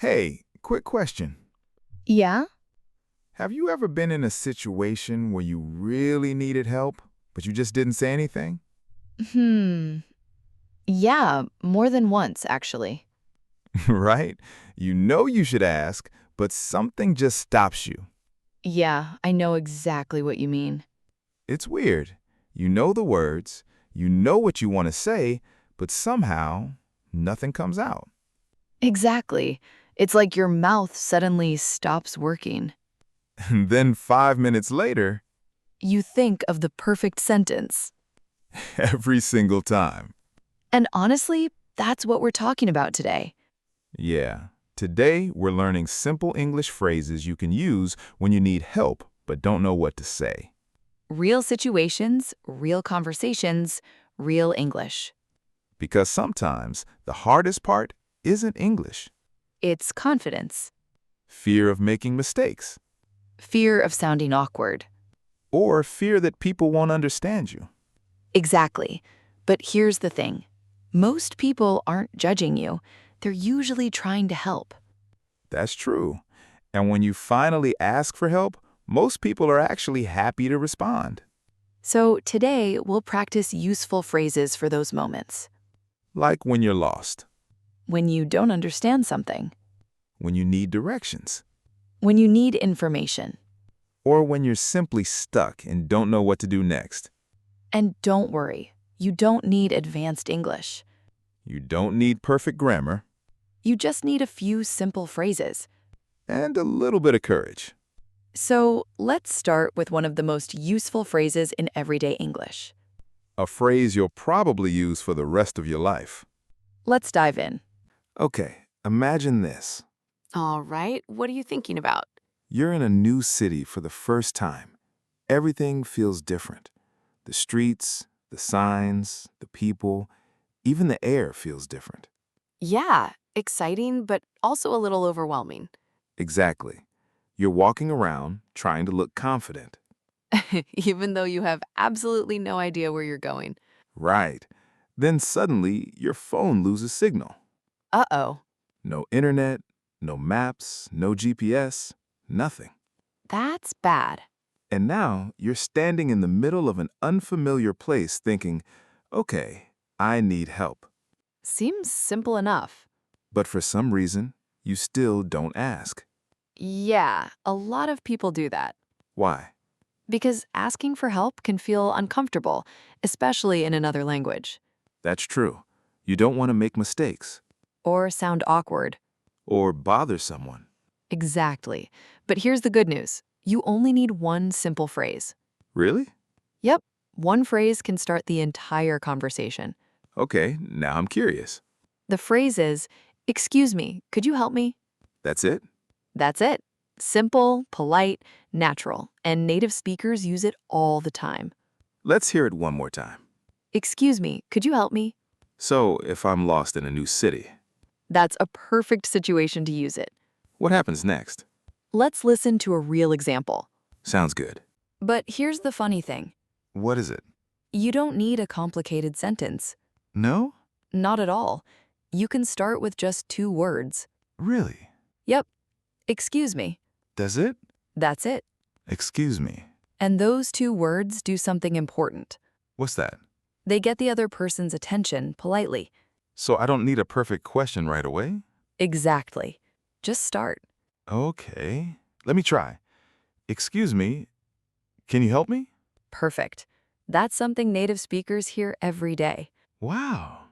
Hey, quick question. Yeah? Have you ever been in a situation where you really needed help, but you just didn't say anything? Hmm. Yeah, more than once, actually. Right? You know you should ask, but something just stops you. Yeah, I know exactly what you mean. It's weird. You know the words, you know what you want to say, but somehow nothing comes out. Exactly. It's like your mouth suddenly stops working. And then 5 minutes later, You think of the perfect sentence. every single time. And honestly, that's what we're talking about today. Yeah. Today, we're learning simple English phrases you can use when you need help but don't know what to say. Real situations, real conversations, real English. Because sometimes the hardest part isn't English. It's confidence, Fear of making mistakes, fear of sounding awkward. or fear that people won't understand you. Exactly. But here's the thing. Most people aren't judging you. They're usually trying to help. That's true. And when you finally ask for help, most people are actually happy to respond. So today, we'll practice useful phrases for those moments. Like when you're lost, When you don't understand something, when you need directions, when you need information. or when you're simply stuck and don't know what to do next. And don't worry, you don't need advanced English. You don't need perfect grammar You just need a few simple phrases. and a little bit of courage. So let's start with one of the most useful phrases in everyday English. A phrase you'll probably use for the rest of your life. Let's dive in. Okay, imagine this. All right, what are you thinking about? You're in a new city for the first time. Everything feels different. The streets, the signs, the people, even the air feels different. Yeah, exciting, but also a little overwhelming. Exactly. You're walking around trying to look confident. Even though you have absolutely no idea where you're going. Right. Then suddenly your phone loses signal. Uh-oh, No internet, no maps, no GPS, nothing. that's bad. And now you're standing in the middle of an unfamiliar place thinking, okay, I need help. Seems simple enough. But for some reason, you still don't ask. Yeah, a lot of people do that. Why? Because asking for help can feel uncomfortable, especially in another language, That's true. You don't want to make mistakes or sound awkward. or bother someone. Exactly. But here's the good news. You only need one simple phrase. Really? Yep, one phrase can start the entire conversation. Okay, now I'm curious. The phrase is, "Excuse me, could you help me?" That's it? That's it. Simple, polite, natural, and native speakers use it all the time. Let's hear it one more time. "Excuse me, could you help me?" So, if I'm lost in a new city, That's a perfect situation to use it. what happens next? Let's listen to a real example. Sounds good. But here's the funny thing. What is it? You don't need a complicated sentence. No? Not at all. You can start with just two words. Really? Yep. Excuse me. Does it? That's it. Excuse me. And those two words do something important. What's that? They get the other person's attention politely. So I don't need a perfect question right away? Exactly. Just start. Okay. Let me try. Excuse me, can you help me? Perfect. That's something native speakers hear every day. Wow.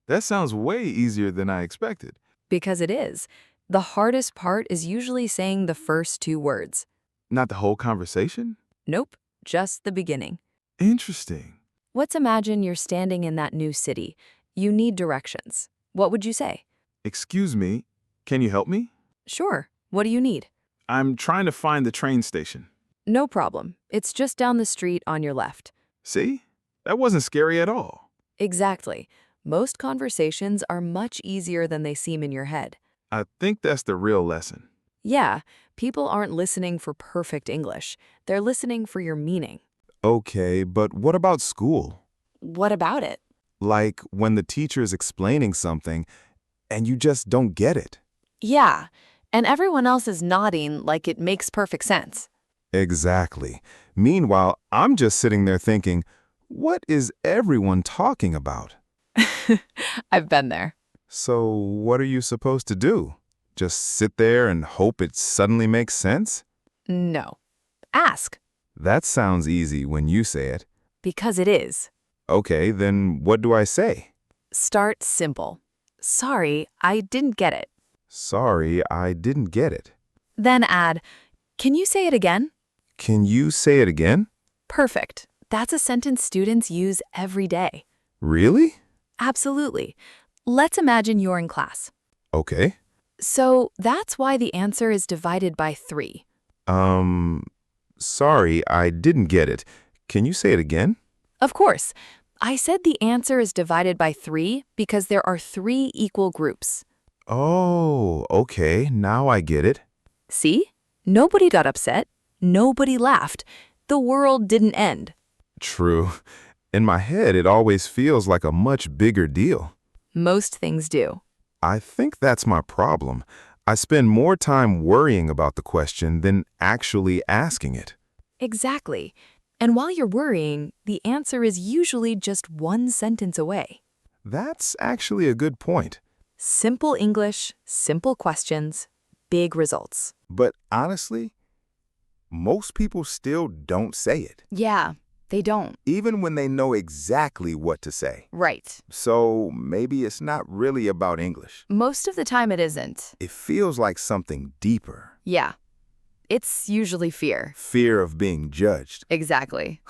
That sounds way easier than I expected. Because it is. The hardest part is usually saying the first two words. Not the whole conversation? Nope, just the beginning. Interesting. Let's imagine you're standing in that new city. You need directions. What would you say? Excuse me, can you help me? Sure. What do you need? I'm trying to find the train station. No problem. It's just down the street on your left. See? That wasn't scary at all. Exactly. Most conversations are much easier than they seem in your head. I think that's the real lesson. Yeah, people aren't listening for perfect English. They're listening for your meaning. Okay, but what about school? What about it? Like when the teacher is explaining something and you just don't get it. Yeah, and everyone else is nodding like it makes perfect sense. Exactly. Meanwhile, I'm just sitting there thinking, what is everyone talking about? I've been there. So, what are you supposed to do? Just sit there and hope it suddenly makes sense? No. Ask. That sounds easy when you say it. Because it is. Okay, then what do I say? Start simple. Sorry, I didn't get it. Sorry, I didn't get it. Then add, can you say it again? Can you say it again? Perfect. That's a sentence students use every day. Really? Absolutely. Let's imagine you're in class. Okay. So that's why the answer is divided by 3. Sorry, I didn't get it. Can you say it again? Of course, I said the answer is divided by 3 because there are 3 equal groups. Oh, okay, now I get it. See? Nobody got upset. Nobody laughed. The world didn't end. True. In my head, it always feels like a much bigger deal. Most things do. I think that's my problem. I spend more time worrying about the question than actually asking it. Exactly. And while you're worrying, the answer is usually just one sentence away. That's actually a good point. Simple English, simple questions, big results. But honestly, most people still don't say it, Yeah, they don't. even when they know exactly what to say. Right. So maybe it's not really about English. Most of the time it isn't. It feels like something deeper. Yeah. It's usually fear. Fear of being judged. Exactly.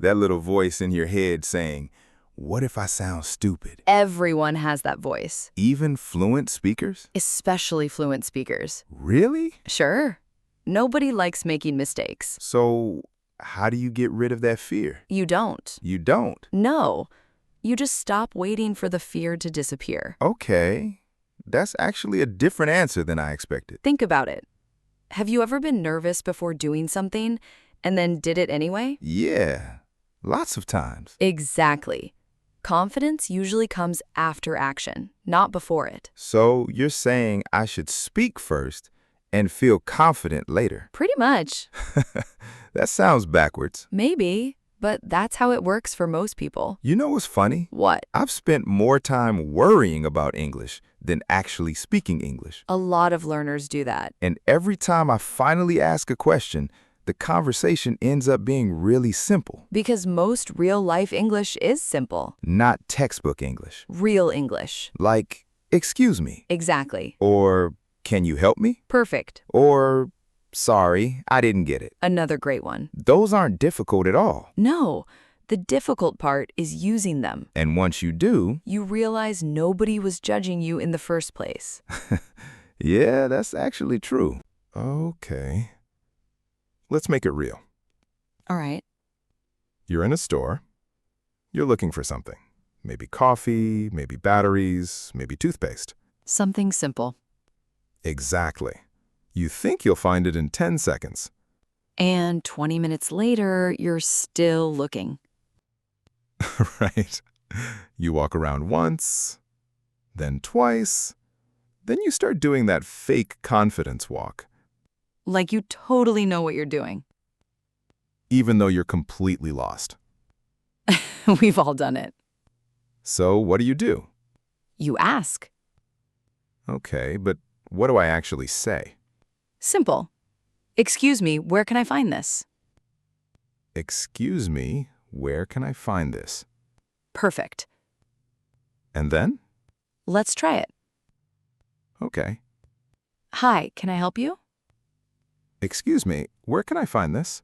That little voice in your head saying, what if I sound stupid? Everyone has that voice, Even fluent speakers? especially fluent speakers. Really? Sure. Nobody likes making mistakes. So how do you get rid of that fear? You don't. You don't. No. You just stop waiting for the fear to disappear. Okay. That's actually a different answer than I expected. Think about it. Have you ever been nervous before doing something and then did it anyway? Yeah, lots of times. Exactly. Confidence usually comes after action, not before it. So you're saying I should speak first and feel confident later. Pretty much. That sounds backwards. Maybe, but that's how it works for most people. You know what's funny? What? I've spent more time worrying about English than actually speaking English. A lot of learners do that. And every time I finally ask a question, the conversation ends up being really simple. Because most real-life English is simple. Not textbook English. Real English. Like, excuse me. Exactly. Or, can you help me? Perfect. Or, sorry, I didn't get it. Another great one. Those aren't difficult at all. No, the difficult part is using them. And once you do, You realize nobody was judging you in the first place. yeah, that's actually true. Okay. Let's make it real. All right. You're in a store. You're looking for something. Maybe coffee, maybe batteries, maybe toothpaste. Something simple. Exactly. You think you'll find it in 10 seconds. And 20 minutes later, you're still looking. Right? You walk around once, then twice, then you start doing that fake confidence walk, Like you totally know what you're doing. even though you're completely lost. We've all done it. So what do? You ask. Okay, but what do I actually say? Simple. Excuse me, where can I find this? Excuse me, where can I find this? Perfect. And then? Let's try it. Okay. Hi, can I help you? Excuse me, where can I find this?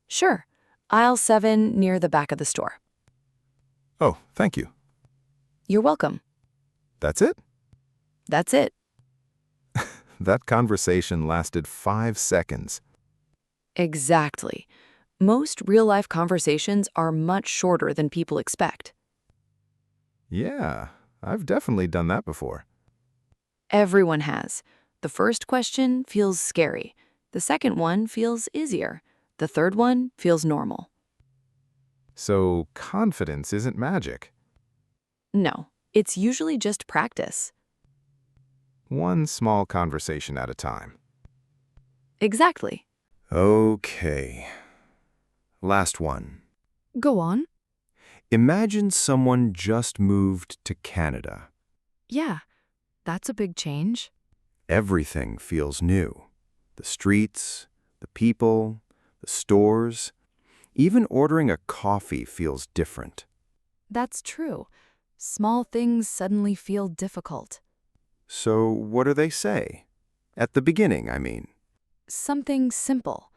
Sure. Aisle 7 near the back of the store. Oh, thank you. You're welcome. That's it? That's it. That conversation lasted 5 seconds. Exactly. Most real-life conversations are much shorter than people expect. Yeah, I've definitely done that before. Everyone has. The first question feels scary. The second one feels easier. The third one feels normal. So confidence isn't magic. No, it's usually just practice. One small conversation at a time. Exactly. Okay. Last one. Go on. Imagine someone just moved to Canada. Yeah, that's a big change. Everything feels new. The streets, the people, the stores. Even ordering a coffee feels different. That's true. Small things suddenly feel difficult. So what do they say? At the beginning, I mean. Something simple.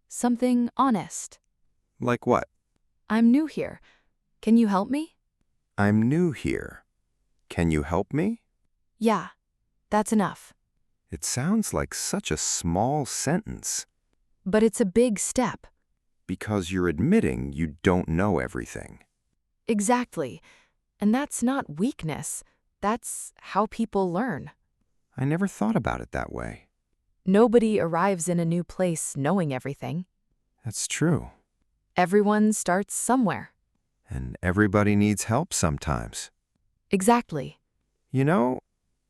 Something honest. Like what? I'm new here. Can you help me? I'm new here. Can you help me? Yeah, that's enough. It sounds like such a small sentence. But it's a big step. Because you're admitting you don't know everything. Exactly. And that's not weakness. That's how people learn. I never thought about it that way. Nobody arrives in a new place knowing everything. That's true. Everyone starts somewhere. And everybody needs help sometimes. Exactly. You know,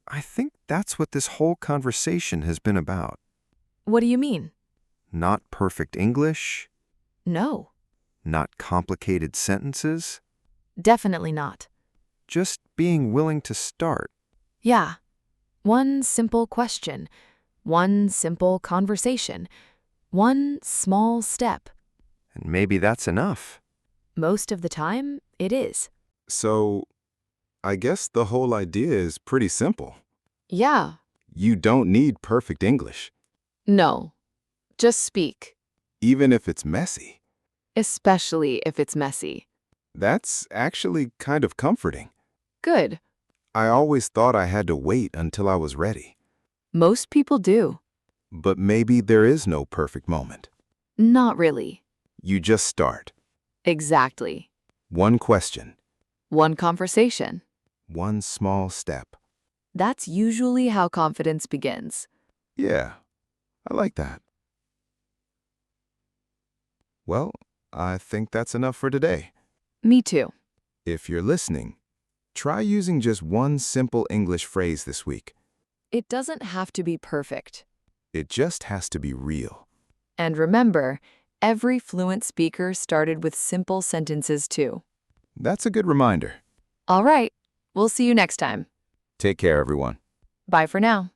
I think that's what this whole conversation has been about. What do you mean? Not perfect English, No, not complicated sentences, definitely not. just being willing to start. Yeah. One simple question. One simple conversation. One small step. And maybe that's enough. Most of the time, it is. So, I guess the whole idea is pretty simple. Yeah. You don't need perfect English, No. Just speak. even if it's messy. Especially if it's messy. That's actually kind of comforting. Good. I always thought I had to wait until I was ready. Most people do. But maybe there is no perfect moment. Not really. You just start. Exactly. One question, One conversation. one small step. That's usually how confidence begins. Yeah, I like that. Well, I think that's enough for today. Me too. If you're listening, try using just one simple English phrase this week. It doesn't have to be perfect. It just has to be real. And remember, every fluent speaker started with simple sentences too. That's a good reminder. All right. We'll see you next time. Take care, everyone. Bye for now.